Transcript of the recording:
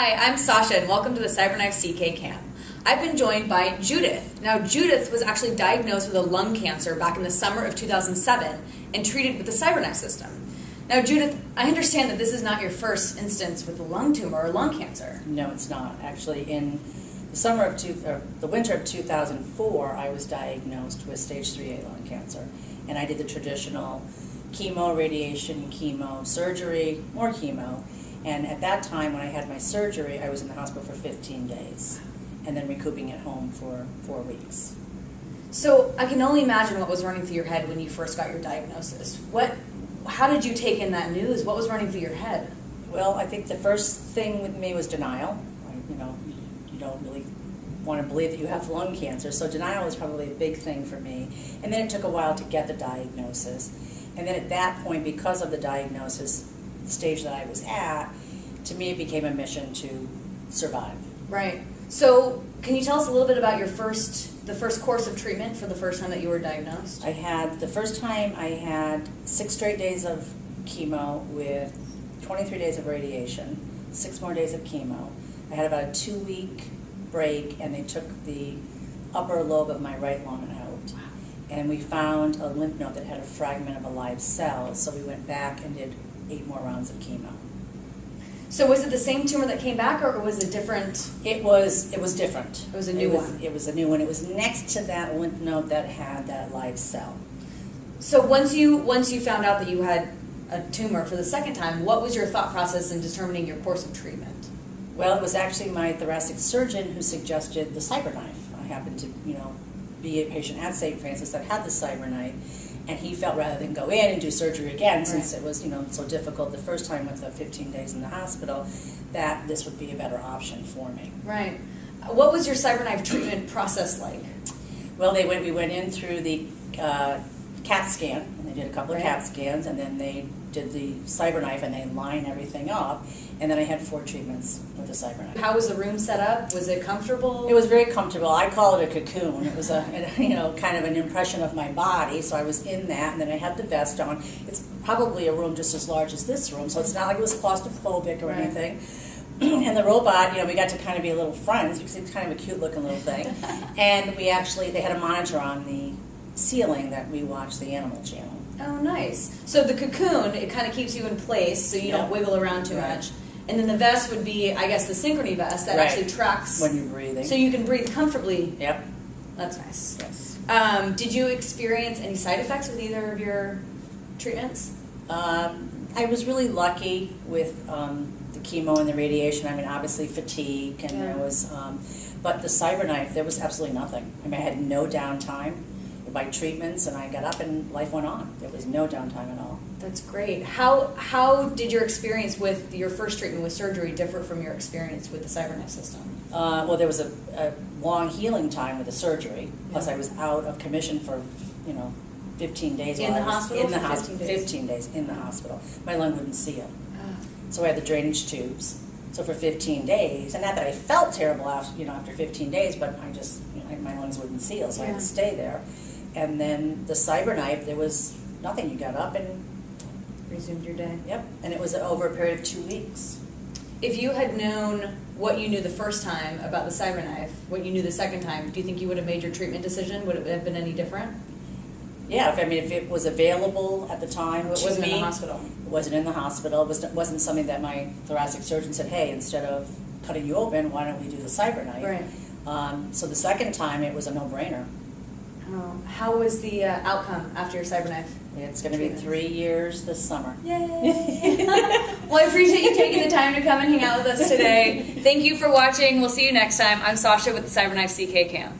Hi, I'm Sasha, and welcome to the CyberKnife CK Cam. I've been joined by Judith. Now, Judith was actually diagnosed with a lung cancer back in the summer of 2007 and treated with the CyberKnife system. Now, Judith, I understand that this is not your first instance with a lung tumor or lung cancer. No, it's not. Actually, in the winter of 2004, I was diagnosed with stage 3A lung cancer, and I did the traditional chemo, radiation, chemo, surgery, more chemo. And at that time, when I had my surgery, I was in the hospital for 15 days, and then recouping at home for 4 weeks. So I can only imagine what was running through your head when you first got your diagnosis. How did you take in that news? What was running through your head? Well, I think the first thing with me was denial. You don't really want to believe that you have lung cancer, so denial was probably a big thing for me. And then it took a while to get the diagnosis. And then at that point, because of the diagnosis, the stage that I was at, to me it became a mission to survive. Right. So can you tell us a little bit about the first course of treatment for the first time that you were diagnosed? The first time I had 6 straight days of chemo with 23 days of radiation, 6 more days of chemo. I had about a 2-week break, and they took the upper lobe of my right lung out. And we found a lymph node that had a fragment of a live cell, so we went back and did 8 more rounds of chemo. So was it the same tumor that came back, or was it different? It was different. It was a new one. It was a new one. It was next to that lymph node that had that live cell. So once you found out that you had a tumor for the second time, what was your thought process in determining your course of treatment? Well, it was actually my thoracic surgeon who suggested the CyberKnife. I happened to, be a patient at St. Francis that had the CyberKnife, and he felt rather than go in and do surgery again, since it was, so difficult the first time with the 15 days in the hospital, that this would be a better option for me. Right. What was your CyberKnife treatment process like? Well, we went in through the CAT scan, and they did a couple of CAT scans, and then they did the CyberKnife, and they lined everything up, and then I had 4 treatments with the CyberKnife. How was the room set up? Was it comfortable? It was very comfortable. I call it a cocoon. It was kind of an impression of my body, so I was in that, and then I had the vest on. It's probably a room just as large as this room, so it's not like it was claustrophobic or anything. And the robot, we got to kind of be little friends because it's kind of a cute-looking little thing. And they had a monitor on the ceiling that we watched the Animal Channel. Oh, nice. So the cocoon, it kind of keeps you in place so you don't wiggle around too much. And then the vest would be, I guess, the synchrony vest that actually tracks when you're breathing. So you can breathe comfortably. Yep. That's nice. Yes. Did you experience any side effects with either of your treatments? I was really lucky with the chemo and the radiation. I mean, obviously fatigue, and there was, but the CyberKnife, there was absolutely nothing. I mean, I had no downtime by treatments, and I got up and life went on. There was no downtime at all. That's great. How did your experience with your first treatment with surgery differ from your experience with the CyberKnife system? Well, there was a long healing time with the surgery. Plus, I was out of commission for 15 days. In the hospital? In the hospital. 15 days in the hospital. My lung wouldn't seal. So I had the drainage tubes. So for 15 days, and not that I felt terrible after 15 days, but my lungs wouldn't seal, so I had to stay there. And then the CyberKnife, there was nothing. You got up and resumed your day. Yep, and it was over a period of 2 weeks. If you had known what you knew the first time about the CyberKnife, what you knew the second time, do you think you would have made your treatment decision? Would it have been any different? Yeah, if it was available at the time, it wasn't in the hospital. It wasn't in the hospital. It wasn't something that my thoracic surgeon said, hey, instead of cutting you open, why don't we do the CyberKnife? Right. So the second time, it was a no-brainer. Oh. How was the outcome after your CyberKnife? It's going to be 3 years this summer. Yay! Well, I appreciate you taking the time to come and hang out with us today. Thank you for watching. We'll see you next time. I'm Sasha with the CyberKnife CK Cam.